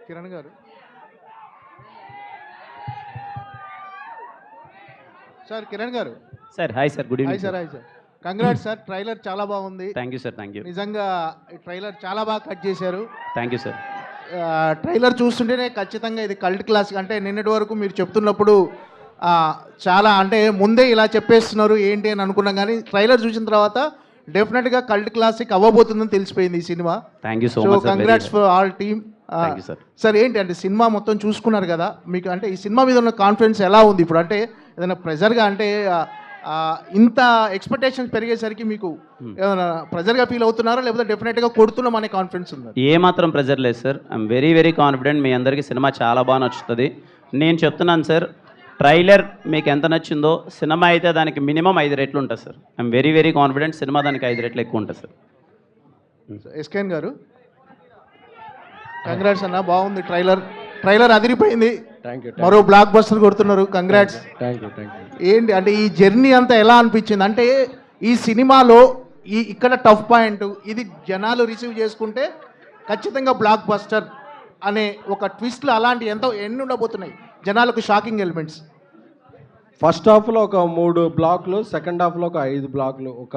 కిరణ్ గారు సార్, కిరణ్ గారు. Sir hi sir, good hi evening sir, hi sir. Congrats sir, trailer చాలా బాగుంది. Thank you sir, thank you నిజంగా ఈ ట్రైలర్ చాలా బాగా కట్ చేశారు. Thank you sir. ట్రైలర్ చూస్తుంటేనే ఖచ్చితంగా ఇది కల్ట్ క్లాస్. అంటే నిన్నటి వరకు మీరు చెప్తున్నప్పుడు చాలా అంటే ముందే ఇలా చెప్పేస్తున్నారు ఏంటి అని అనుకున్నాం, కానీ ట్రైలర్ చూసిన తర్వాత డెఫినెట్గా కల్ట్ క్లాసిక్ అవ్వబోతుందని తెలిసిపోయింది ఈ cinema. Thank you so so much sir. Congrats for all team. Thank you sir. Sir ఏంటి అంటే సినిమా మొత్తం చూసుకున్నారు కదా, మీకు అంటే ఈ సినిమా మీద ఉన్న కాన్ఫిడెన్స్ ఎలా ఉంది ఇప్పుడు? అంటే ఏదైనా ప్రెజర్గా అంటే ఇంత ఎక్స్పెక్టేషన్స్ పెరిగేసరికి మీకు ఏమైనా ప్రెజర్గా ఫీల్ అవుతున్నారా, లేకపోతే డెఫినెట్గా కొడుతున్నాం అనే కాన్ఫిడెన్స్ ఉందా? ఏ మాత్రం ప్రెజర్ లేదు sir. I'm very very confident. మీ అందరికీ సినిమా చాలా బాగా నచ్చుతుంది. నేను చెప్తున్నాను సార్, ట్రైలర్ మీకు ఎంత నచ్చిందో సినిమా అయితే దానికి మినిమం 5 రెట్లు ఉంటుంది sir. I'm very very confident, cinema దానికి 5 రెట్లు ఎక్కువ ఉంటుంది సార్. ఎస్కేఎన్ గారు, కంగ్రాట్స్ అన్న, బాగుంది ట్రైలర్. ట్రైలర్ అదిరిపోయింది. మరో బ్లాక్ బస్టర్ కొడుతున్నారు. కంగ్రాట్స్. ఏంటి అంటే ఈ జర్నీ అంతా ఎలా అనిపించింది? అంటే ఈ సినిమాలో ఇక్కడ టఫ్ పాయింట్ ఇది, జనాలు రిసీవ్ చేసుకుంటే ఖచ్చితంగా బ్లాక్ బస్టర్ అనే ఒక ట్విస్ట్లు అలాంటి ఎన్ని ఉండబోతున్నాయి జనాలకు షాకింగ్ ఎలిమెంట్స్? ఫస్ట్ హాఫ్లో ఒక 3 బ్లాక్లు, సెకండ్ హాఫ్లో ఒక 5 బ్లాక్లు, ఒక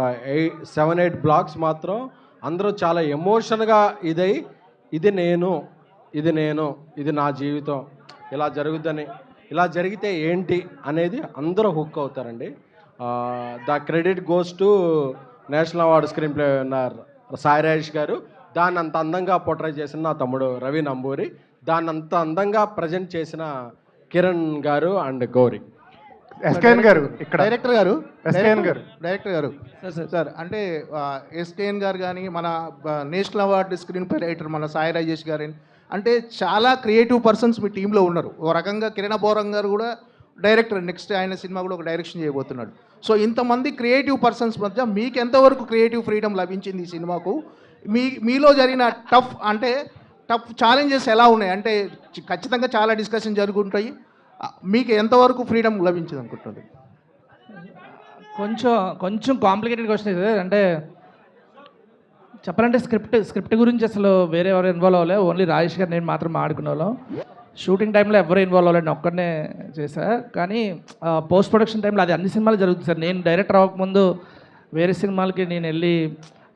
7-8 బ్లాక్స్ మాత్రం అందరూ చాలా ఎమోషన్గా ఇది నేను, ఇది నా జీవితం, ఇలా జరుగుద్దని, ఇలా జరిగితే ఏంటి అనేది అందరూ హుక్ అవుతారండి. The credit goes to national award screen play winner Sai Rajesh గారు. దాన్ని అంత అందంగా పోర్ట్రే చేసిన నా తమ్ముడు రవి నంబూరి, దాన్ని అంత అందంగా ప్రజెంట్ చేసిన కిరణ్ గారు అండ్ గౌరీ. ఎస్కేఎన్ గారు ఇక్కడ డైరెక్టర్ గారు, డైరెక్టర్ గారు సార్, అంటే ఎస్కేఎన్ గారు కానీ మన national award screen play writer మన సాయి రాజేష్ గారు, అంటే చాలా క్రియేటివ్ పర్సన్స్ మీ టీంలో ఉన్నారు. ఓ రకంగా కిరణ్ బోరం గారు కూడా డైరెక్టర్, నెక్స్ట్ ఆయన సినిమా కూడా ఒక డైరెక్షన్ చేయబోతున్నాడు. సో ఇంతమంది క్రియేటివ్ పర్సన్స్ మధ్య మీకు ఎంతవరకు క్రియేటివ్ ఫ్రీడమ్ లభించింది ఈ సినిమాకు? మీలో జరిగిన టఫ్ ఛాలెంజెస్ ఎలా ఉన్నాయి? అంటే ఖచ్చితంగా చాలా డిస్కషన్ జరుగుతుంటాయి. మీకు ఎంతవరకు ఫ్రీడమ్ లభించింది అనుకుంటుంది? కొంచెం కాంప్లికేటెడ్ క్వశ్చన్ ఇది. అంటే చెప్పాలంటే స్క్రిప్ట్ గురించి అసలు వేరే ఎవరు ఇన్వాల్వ్ అవ్వలేదు. ఓన్లీ రాజేష్ గారు నేను మాత్రం ఆడుకునే వాళ్ళం. షూటింగ్ టైంలో ఎవరు ఇన్వాల్వ్ అవ్వలేదు, నేను ఒక్కడనే చేశా. కానీ పోస్ట్ ప్రొడక్షన్ టైంలో అది అన్ని సినిమాలు జరుగుతుంది సార్. నేను డైరెక్టర్ అవ్వకముందు వేరే సినిమాలకి నేను వెళ్ళి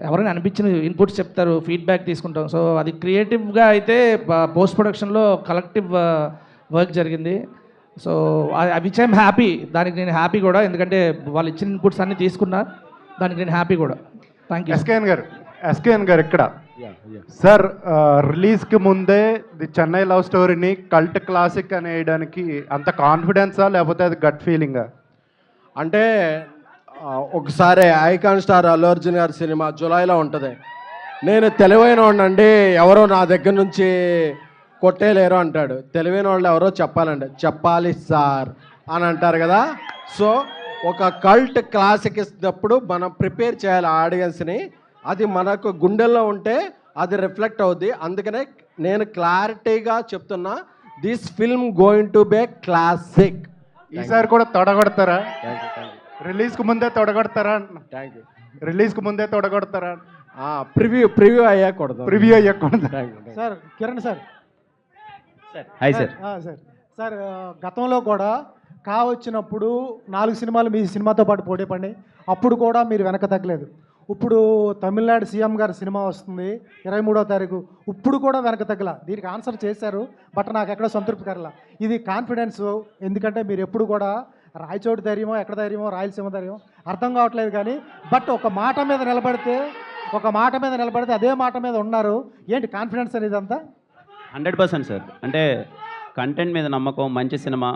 ఎవరైనా అనిపించిన ఇన్పుట్స్ చెప్తారు, ఫీడ్బ్యాక్ తీసుకుంటాం. సో అది క్రియేటివ్గా అయితే పోస్ట్ ప్రొడక్షన్లో కలెక్టివ్ వర్క్ జరిగింది. సో విచ్ ఐఎమ్ హ్యాపీ, దానికి నేను హ్యాపీ కూడా, ఎందుకంటే వాళ్ళు ఇచ్చిన ఇన్పుట్స్ అన్నీ తీసుకున్నా, దానికి నేను హ్యాపీ కూడా. Thank you. ఎస్కేఎన్ గారు ఇక్కడ సార్, రిలీజ్కి ముందే ది చెన్నై లవ్ స్టోరీని కల్ట్ క్లాసిక్ అనేయడానికి అంత కాన్ఫిడెన్సా, లేకపోతే అది గట్ ఫీలింగా? అంటే ఒకసారి ఐకాన్ స్టార్ అల్లు అర్జున్ గారి సినిమా జూలైలో ఉంటుంది. నేను తెలివైన వాడినండి, ఎవరో నా దగ్గర నుంచి కొట్టేలేరు అంటాడు. తెలివైన వాళ్ళు ఎవరో చెప్పాలి సార్ అని అంటారు కదా. సో ఒక కల్ట్ క్లాసిక్ ఇచ్చినప్పుడు మనం ప్రిపేర్ చేయాలి ఆడియన్స్ని. అది మనకు గుండెల్లో ఉంటే అది రిఫ్లెక్ట్ అవుద్ది. అందుకనే నేను క్లారిటీగా చెప్తున్నా, this film going to be classic. ఈసారి కూడా తొడగొడతారా? రిలీజ్కి ముందే తొడగొడతారా? Thank you. రిలీజ్కి ముందే తొడగొడతారా? ప్రివ్యూ అయ్యాక కొడతాం. ప్రివ్యూ అయ్యకూడదు. Sir Kiran sir. Hi sir. Sir గతంలో కూడా వచ్చినప్పుడు 4 సినిమాలు మీ సినిమాతో పాటు పోటీ పడినాయి. అప్పుడు కూడా మీరు వెనక తగ్గలేదు. ఇప్పుడు తమిళనాడు సీఎం గారి సినిమా వస్తుంది 23వ తారీఖు, ఇప్పుడు కూడా వెనక తగ్గల. దీనికి ఆన్సర్ చేశారు, బట్ నాకు ఎక్కడ సంతృప్తి కరల. ఇది కాన్ఫిడెన్స్, ఎందుకంటే మీరు ఎప్పుడు కూడా రాయచోటి ధైర్యమో, ఎక్కడ ధైర్యమో, రాయలసీమ ధైర్యం అర్థం కావట్లేదు. కానీ బట్ ఒక మాట మీద నిలబడితే అదే మాట మీద ఉన్నారు. ఏంటి కాన్ఫిడెన్స్ అనేది అంతా? 100% సార్. అంటే కంటెంట్ మీద నమ్మకం, మంచి సినిమా,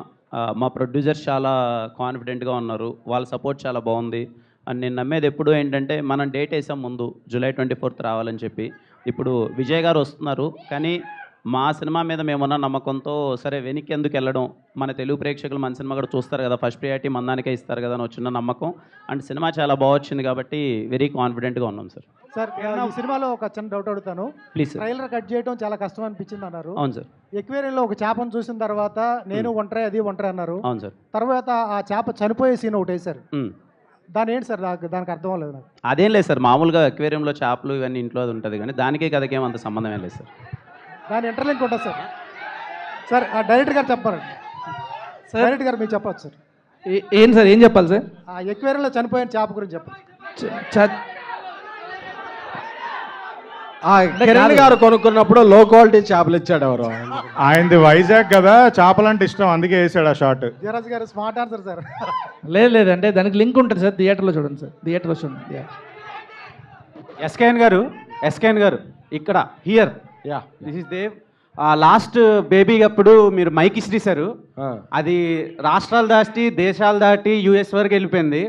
మా ప్రొడ్యూసర్స్ చాలా కాన్ఫిడెంట్గా ఉన్నారు, వాళ్ళ సపోర్ట్ చాలా బాగుంది. అండ్ నేను నమ్మేది ఎప్పుడు ఏంటంటే, మనం డేట్ వేసాం ముందు జూలై 24th రావాలని చెప్పి. ఇప్పుడు విజయ్ గారు వస్తున్నారు, కానీ మా సినిమా మీద మేమున్న నమ్మకంతో సరే వెనక్కి ఎందుకు వెళ్ళడం, మన తెలుగు ప్రేక్షకులు మన సినిమా కూడా చూస్తారు కదా, ఫస్ట్ ప్రియారిటీ మందానికే ఇస్తారు కదా అని వచ్చిన నమ్మకం. అండ్ సినిమా చాలా బాగా వచ్చింది కాబట్టి వెరీ కాన్ఫిడెంట్గా ఉన్నాం సార్. సార్ ఈ సినిమాలో ఒక చిన్న డౌట్ అడుగుతాను. Please sir. ట్రైలర్ కట్ చేయడం చాలా కష్టం అనిపించింది అన్నారు. అవును సార్. ఎక్వేరియంలో ఒక చేపను చూసిన తర్వాత నేను ఒంటరి అది ఒంటరి అన్నారు. అవును సార్. తర్వాత ఆ చేప చనిపోయే సీన్ ఒకటి వేశారు. దాని ఏంటి సార్, దానికి అర్థం అవ్వలేదు నాకు. అదేం లేదు సార్, మామూలుగా అక్వేరియంలో చేపలు ఇవన్నీ ఇంట్లో అది ఉంటుంది, కానీ దానికి కథకేం అంత సంబంధం ఏం లేదు సార్. దాని ఇంటర్లింక్ ఉంటుంది సార్. సార్ డైరెక్టర్ గారు చెప్పారండి. డైరెక్టర్ గారు మీరు చెప్పచ్చు సార్. ఏం సార్ ఏం చెప్పాలి సార్? ఆ ఎక్వేరియంలో చనిపోయిన చేప గురించి చెప్పండి. కిరణ్ గారు కొనుక్కున్నప్పుడు లో క్వాలిటీ చేపలు ఇచ్చాడు ఎవరు? ఆయనది వైజాగ్ కదా, చేపలంటే ఇష్టం, అందుకే వేసాడు ఆ షాట్. ధీరజ్ గారు స్మార్ట్ ఆన్సర్ సార్. లేదు అంటే దానికి లింక్ ఉంటుంది సార్, థియేటర్లో చూడండి సార్, థియేటర్లో చూడండి. ఎస్కేఎన్ గారు ఇక్కడ here ya this is Dev. Last Baby అప్పుడు మీరు మైక్ ఇసిరేశారు, అది రాష్ట్రాలు దాటి దేశాలు దాటి యూఎస్ వరకు వెళ్ళిపోయింది,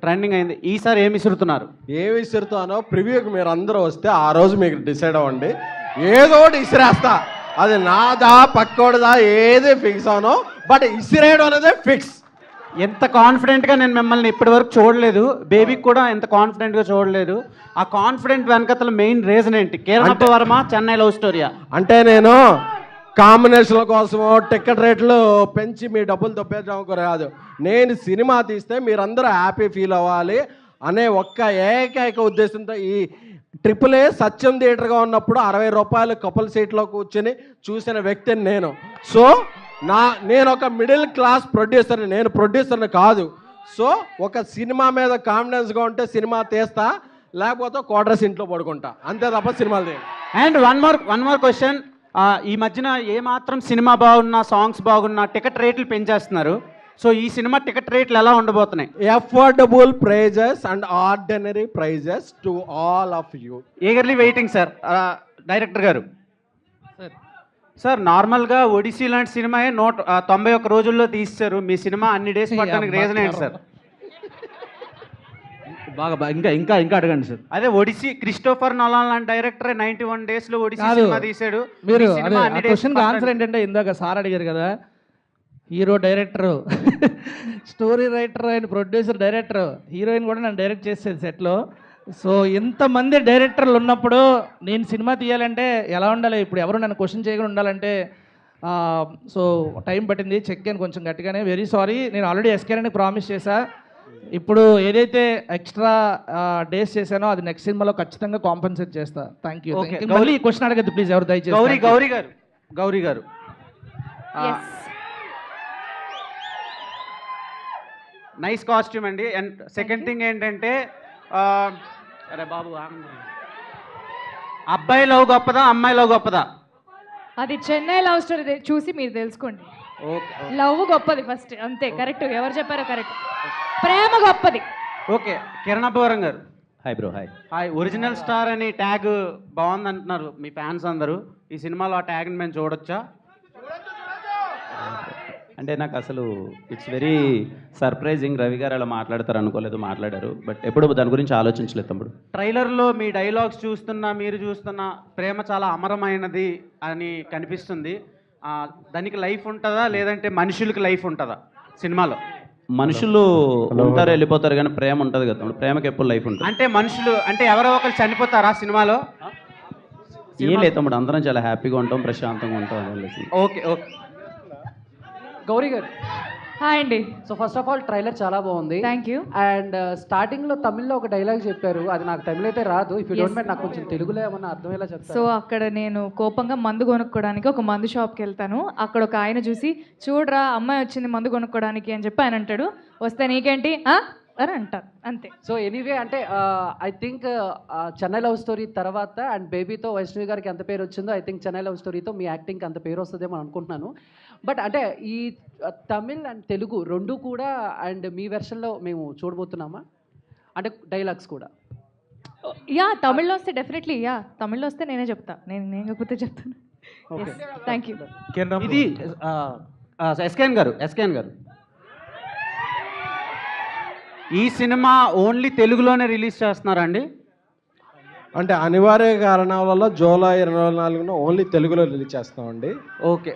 ట్రెండింగ్ అయింది. ఈసారి ఏమి ఇసురుతున్నారు? ఏమి ఇసురుతానో ప్రివ్యూకి మీరు అందరూ వస్తే ఆ రోజు మీకు డిసైడ్ అవ్వండి. ఏదో ఒకటి ఇసిరేస్తా, అది నాదా పక్కోడదా ఏది ఫిక్స్ అవనో, బట్ ఇసిరేయడం అనేది ఫిక్స్. ఎంత కాన్ఫిడెంట్గా నేను మిమ్మల్ని ఇప్పటి వరకు చూడలేదు, బేబీకి కూడా ఎంత కాన్ఫిడెంట్గా చూడలేదు. ఆ కాన్ఫిడెంట్ వెనకతల మెయిన్ రీజన్ ఏంటి? కిరణ్ వర్మ చెన్నై లవ్ స్టోరీయా? అంటే నేను కాంబినేషన్ల కోసమో టికెట్ రేట్లు పెంచి మీ డబ్బులు దొబ్బేద్దాం కాదు. నేను సినిమా తీస్తే మీరందరూ హ్యాపీ ఫీల్ అవ్వాలి అనే ఒక్క ఏకైక ఉద్దేశంతో ఈ ట్రిపుల్ ఏ సత్యం థియేటర్గా ఉన్నప్పుడు 60 రూపాయలు కపుల్ సీట్లో కూర్చొని చూసిన వ్యక్తిని నేను. సో నేను ఒక మిడిల్ క్లాస్ ప్రొడ్యూసర్ని, నేను ప్రొడ్యూసర్ని కాదు. సో ఒక సినిమా మీద కాన్ఫిడెన్స్గా ఉంటే సినిమా తీస్తా, లేకపోతే క్వార్టర్స్ ఇంట్లో పడుకుంటా, అంతే తప్ప సినిమాలు తీయండి. And one more question. ఈ మధ్యన ఏమాత్రం సినిమా బాగున్నా, సాంగ్స్ బాగున్నా టికెట్ రేట్లు పెంచేస్తున్నారు. సో ఈ సినిమా టికెట్ రేట్లు ఎలా ఉండబోతున్నాయి? Affordable prices and ordinary prices to all of you. Eagerly waiting sir. Director గారు సార్, నార్మల్గా ఒడిసీ లాంటి సినిమా 191 రోజుల్లో తీస్తారు, మీ సినిమా అన్ని డేస్ పట్టడానికి రీజన్ ఏంటి సార్? బాగా ఇంకా అడగండి సార్. అదే ఒడిసీ, క్రిస్టోఫర్ నోలాన్ లాంటి డైరెక్టర్ 91 days లో ఒడిసీ సినిమా తీసాడు. మీరు క్వశ్చన్ ఆన్సర్ ఏంటంటే ఇందాక సార్ అడిగారు కదా, hero director, story writer and producer director, heroine కూడా నన్ను డైరెక్ట్ చేసేది సెట్లో. సో ఇంతమంది డైరెక్టర్లు ఉన్నప్పుడు నేను సినిమా తీయాలంటే ఎలా ఉండాలి? ఇప్పుడు ఎవరు నన్ను క్వశ్చన్ చేయకుండా ఉండాలంటే సో టైం పట్టింది, చెక్కాను కొంచెం గట్టిగానే. వెరీ సారీ, నేను ఆల్రెడీ ఎస్కేని ప్రామిస్ చేశా. ఇప్పుడు ఏదైతే ఎక్స్ట్రా డేస్ చేశానో అది నెక్స్ట్ సినిమాలో ఖచ్చితంగా కాంపెన్సేట్ చేస్తా. Thank you. మళ్ళీ ఈ క్వశ్చన్ అడగద్దు ప్లీజ్, ఎవరు దయచేసి. గౌరీ గారు నైస్ కాస్ట్యూమ్ అండి. అండ్ సెకండ్ థింగ్ ఏంటంటే, అరే బాబు, అబ్బాయి లవ్ గొప్పదా, అమ్మాయి లవ్ గొప్పదా? అది చెన్నై లవ్ స్టోరీ చూసి మీరు తెలుసుకోండి. లవ్ గొప్పది ఫస్ట్, అంతే. కరెక్ట్, ఎవరు చెప్పారో కరెక్ట్. ప్రేమ గొప్పది. ఓకే, కిరణ్ అబ్బవరం గారు. Hi bro. Hi. Original star అని ట్యాగ్ బాగుంది అంటున్నారు మీ ఫ్యాన్స్ అందరూ. ఈ సినిమాలో ఆ ట్యాగ్ని మేము చూడొచ్చా? అంటే నాకు అసలు ఇట్స్ వెరీ సర్ప్రైజింగ్, రవి గారు అలా మాట్లాడతారు అనుకోలేదు, మాట్లాడారు. బట్ ఎప్పుడు దాని గురించి ఆలోచించలేదు తమ్ముడు. ట్రైలర్లో మీ డైలాగ్స్ చూస్తున్నా, మీరు చూస్తున్నా, ప్రేమ చాలా అమరమైనది అని కనిపిస్తుంది. దానికి లైఫ్ ఉంటుందా, లేదంటే మనుషులకి లైఫ్ ఉంటుందా సినిమాలో? మనుషులు ఉంటారు, వెళ్ళిపోతారు, కానీ ప్రేమ ఉంటుంది కదా తమ్ముడు. ప్రేమకి ఎప్పుడు లైఫ్ ఉంటుంది. అంటే మనుషులు అంటే ఎవరో ఒకరు చనిపోతారా సినిమాలో? ఏం లేదు తమ్ముడు, అందరం చాలా హ్యాపీగా ఉంటాం, ప్రశాంతంగా ఉంటాం. ఓకే. గౌరీ గారు హాయ్ అండి. So first of all trailer చాలా బాగుంది. Thank you. అండ్ స్టార్టింగ్లో తమిళ్లో ఒక డైలాగ్ చెప్పారు, అది నాకు తమిళ అయితే రాదు. ఇఫ్ యూ డోంట్ మైండ్ నాకు కొంచెం తెలుగులో ఏమన్నా అర్థమయ్యేలా చెప్తారు. సో అక్కడ నేను కోపంగా మందు కొనుక్కోవడానికి ఒక మందు షాప్కి వెళ్తాను. అక్కడ ఒక ఆయన చూసి, చూడరా అమ్మాయి వచ్చింది మందు కొనుక్కోవడానికి అని చెప్పి ఆయన అంటాడు. వస్తే నీకేంటి అని అంటారు, అంతే. సో ఎనీవే, అంటే I think Chennai love story తర్వాత అండ్ బేబీతో వైష్ణవి గారికి ఎంత పేరు వచ్చిందో, ఐ థింక్ చెన్నై లవ్ స్టోరీతో మీ యాక్టింగ్కి అంత పేరు వస్తుందేమో అనుకుంటున్నాను. బట్ అంటే ఈ తమిళ్ అండ్ తెలుగు రెండు కూడా అండ్ మీ వెర్షన్లో మేము చూడబోతున్నామా? అంటే డైలాగ్స్ కూడా యా తమిళ్లో వస్తే డెఫినెట్లీ, తమిళ్లో వస్తే నేనే చెప్తా. నేను కాకపోతే చెప్తాను. Thank you. ఇది ఎస్కేఎన్ గారు, ఈ సినిమా ఓన్లీ తెలుగులోనే రిలీజ్ చేస్తున్నారండి? అంటే అనివార్య కారణాల వల్ల జూలై 24న ఓన్లీ తెలుగులో రిలీజ్ చేస్తామండి. ఓకే.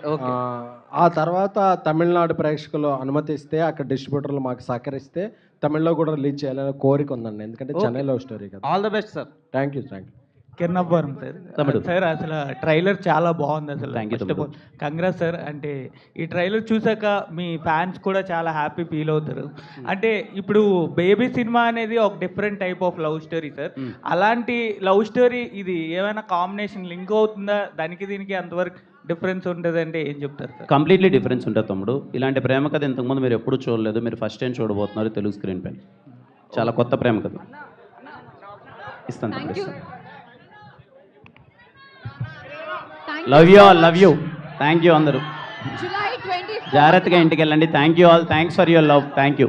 ఆ తర్వాత తమిళనాడు ప్రేక్షకులు అనుమతిస్తే, అక్కడ డిస్ట్రిబ్యూటర్లు మాకు సహకరిస్తే తమిళ్లో కూడా రిలీజ్ చేయాలనే కోరిక ఉందండి. ఎందుకంటే చెన్నై లవ్ స్టోరీ కదా. All the best sir. Thank you. Kiran Abbavaram sir. తమ్ముడు. సార్ అసలు ట్రైలర్ చాలా బాగుంది అసలు. Thank you, ఫస్ట్ ఆఫ్ తమ్ముడు. All congrats sir. అంటే ఈ ట్రైలర్ చూసాక మీ ఫ్యాన్స్ కూడా చాలా హ్యాపీ ఫీల్ అవుతారు. అంటే ఇప్పుడు బేబీ సినిమా అనేది ఒక different type of love story sir. అలాంటి లవ్ స్టోరీ ఇది ఏమైనా కాంబినేషన్ లింక్ అవుతుందా? దానికి దీనికి అంతవరకు డిఫరెన్స్ ఉంటుందంటే ఏం చెప్తారు సార్? కంప్లీట్లీ డిఫరెన్స్ ఉంటుంది తమ్ముడు. ఇలాంటి ప్రేమ కథ ఇంతకుముందు మీరు ఎప్పుడూ చూడలేదు, మీరు ఫస్ట్ టైం చూడబోతున్నారు తెలుగు స్క్రీన్ పైన. చాలా కొత్త ప్రేమ కథ ఇస్తాను తమ్ముడు. Love you all, love you. Thank you అందరూ. జాగ్రత్తగా ఇంటికి వెళ్ళండి. Thank you all, thanks for your love. Thank you.